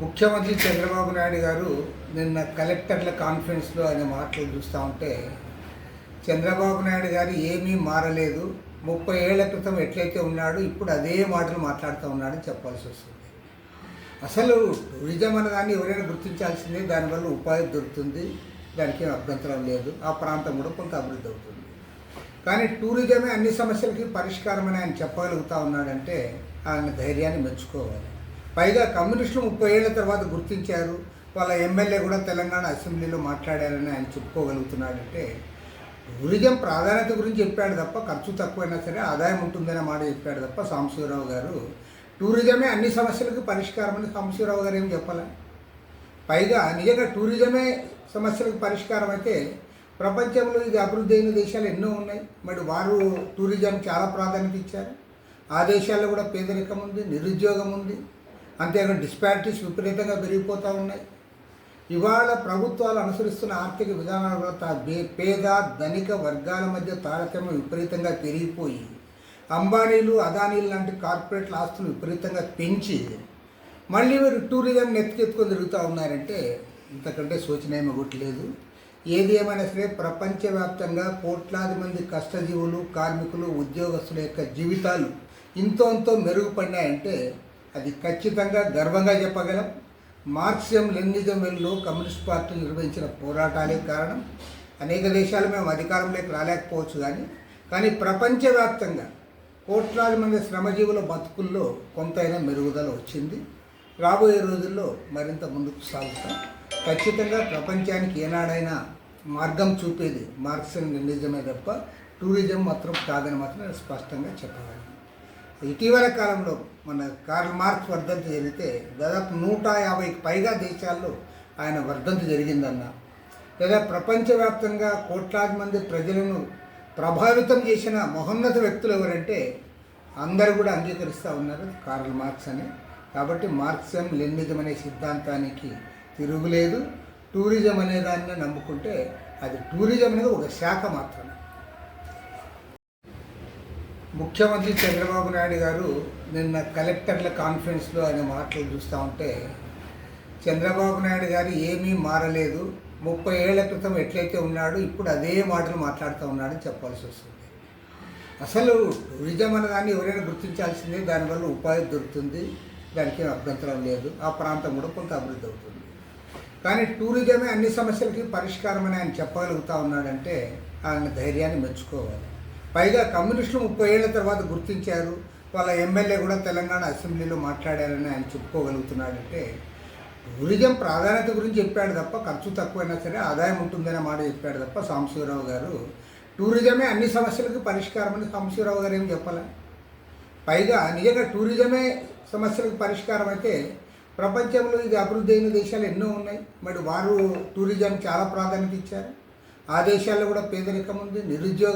ముఖ్యమంత్రి చంద్రబాబు నాయుడు గారు నిన్న కలెక్టర్ల కాన్ఫరెన్స్లో ఆయన మాటలు చూస్తూ ఉంటే చంద్రబాబు నాయుడు గారు ఏమీ మారలేదు, 30 ఏళ్ల క్రితం ఎట్లయితే ఉన్నాడు ఇప్పుడు అదే మాటలు మాట్లాడుతూ ఉన్నాడని చెప్పాల్సి వస్తుంది. అసలు టూరిజం అన్నదాన్ని ఎవరైనా గుర్తించాల్సిందే, దానివల్ల ఉపాధి దొరుకుతుంది, దానికి ఏం అభ్యంతరం లేదు, ఆ ప్రాంతం కూడా కొంత అభివృద్ధి అవుతుంది. కానీ టూరిజమే అన్ని సమస్యలకి పరిష్కారం అని ఆయన చెప్పగలుగుతూ ఉన్నాడంటే ఆయన ధైర్యాన్ని మెచ్చుకోవాలి. పైగా కమ్యూనిస్టులు 30 ఏళ్ల తర్వాత గుర్తించారు, వాళ్ళ ఎమ్మెల్యే కూడా తెలంగాణ అసెంబ్లీలో మాట్లాడారని ఆయన చెప్పుకోగలుగుతున్నాడంటే టూరిజం ప్రాధాన్యత గురించి చెప్పాడు తప్ప, ఖర్చు తక్కువైనా సరే ఆదాయం ఉంటుందనే మాట చెప్పాడు తప్ప సాంబశివరావు గారు టూరిజమే అన్ని సమస్యలకు పరిష్కారం అని సాంబశివరావు గారు ఏం చెప్పాలి. పైగా నిజంగా టూరిజమే సమస్యలకు పరిష్కారం అయితే ప్రపంచంలో ఇది అభివృద్ధి అయిన దేశాలు ఎన్నో ఉన్నాయి, మరి వారు టూరిజం చాలా ప్రాధాన్యత ఇచ్చారు. ఆ దేశాల్లో కూడా పేదరికం ఉంది, నిరుద్యోగం ఉంది, అంతేకాదు డిస్పారిటీస్ విపరీతంగా పెరిగిపోతూ ఉన్నాయి. ఇవాళ ప్రభుత్వాలు అనుసరిస్తున్న ఆర్థిక విధానాల వల్ల పేద ధనిక వర్గాల మధ్య తారతమ్యం విపరీతంగా పెరిగిపోయి అంబానీలు అదానీలు లాంటి కార్పొరేట్ల ఆస్తులు విపరీతంగా పెంచి మళ్ళీ మీరు టూరిజం నెత్తికెత్తుకొని తిరుగుతూ ఉన్నారంటే ఇంతకంటే శోచనీయం ఒకటి లేదు. ఏది ఏమైనా సరే ప్రపంచవ్యాప్తంగా కోట్లాది మంది కష్టజీవులు, కార్మికులు, ఉద్యోగస్తుల యొక్క జీవితాలు ఇంతో మెరుగుపడినాయంటే అది ఖచ్చితంగా గర్వంగా చెప్పగలం. మార్క్సిజం లెనినిజం వెల్లో కమ్యూనిస్ట్ పార్టీ నిర్వహించిన పోరాటాలే కారణం. అనేక దేశాలు మేము అధికారంలోకి రాలేకపోవచ్చు, కానీ ప్రపంచవ్యాప్తంగా కోట్లాది మంది శ్రమజీవుల బతుకుల్లో కొంతైనా మెరుగుదల వచ్చింది. రాబోయే రోజుల్లో మరింత ముందుకు సాగుతాం. ఖచ్చితంగా ప్రపంచానికి ఏనాడైనా మార్గం చూపేది మార్క్సిజం లెనినిజమే తప్ప టూరిజం మాత్రం కాదని మాత్రం స్పష్టంగా చెప్పగలను. ఇటీవల కాలంలో మన కార్ల్ మార్క్స్ వర్ధంతి జరిగితే దాదాపు 150కి పైగా దేశాల్లో ఆయన వర్ధంతి జరిగిందన్న, లేదా ప్రపంచవ్యాప్తంగా కోట్లాది మంది ప్రజలను ప్రభావితం చేసిన మహోన్నత వ్యక్తులు ఎవరంటే అందరూ కూడా అంగీకరిస్తూ ఉన్నారు కార్ల్ మార్క్స్ అని. కాబట్టి మార్క్సిజం లెనినిజం అనే సిద్ధాంతానికి తిరుగులేదు. టూరిజం అనే దాన్ని నమ్ముకుంటే అది టూరిజం అనేది ఒక శాఖ మాత్రమే. ముఖ్యమంత్రి చంద్రబాబు నాయుడు గారు నిన్న కలెక్టర్ల కాన్ఫరెన్స్లో ఆయన మాటలు చూస్తూ ఉంటే చంద్రబాబు నాయుడు గారు ఏమీ మారలేదు, 30 ఏళ్ల క్రితం ఎట్లయితే ఉన్నాడు ఇప్పుడు అదే మాటలు మాట్లాడుతూ ఉన్నాడని చెప్పాల్సి వస్తుంది. అసలు టూరిజం అన్నదాన్ని ఎవరైనా గుర్తించాల్సిందే, దానివల్ల ఉపాధి దొరుకుతుంది, దానికి ఏం అభ్యంతరం లేదు, ఆ ప్రాంతం కూడా కొంత అభివృద్ధి అవుతుంది. కానీ టూరిజమే అన్ని సమస్యలకి పరిష్కారం అని ఆయన చెప్పగలుగుతూ ఉన్నాడంటే ఆయన ధైర్యాన్ని మెచ్చుకోవాలి. పైగా కమ్యూనిస్టులు 30 ఏళ్ల తర్వాత గుర్తించారు, వాళ్ళ ఎమ్మెల్యే కూడా తెలంగాణ అసెంబ్లీలో మాట్లాడారని ఆయన చెప్పుకోగలుగుతున్నాడంటే టూరిజం ప్రాధాన్యత గురించి చెప్పాడు తప్ప, ఖర్చు తక్కువైనా సరే ఆదాయం ఉంటుందనే మాట చెప్పాడు తప్ప సాంబశివరావు గారు టూరిజమే అన్ని సమస్యలకు పరిష్కారం అని సాంబశివరావు గారు ఏం చెప్పాలి. పైగా నిజంగా టూరిజమే సమస్యలకు పరిష్కారం అయితే ప్రపంచంలో ఇది అభివృద్ధి అయిన దేశాలు ఎన్నో ఉన్నాయి, మరి వారు టూరిజం చాలా ప్రాధాన్యత ఇచ్చారు. ఆ దేశాల్లో కూడా పేదరికం ఉంది, నిరుద్యోగం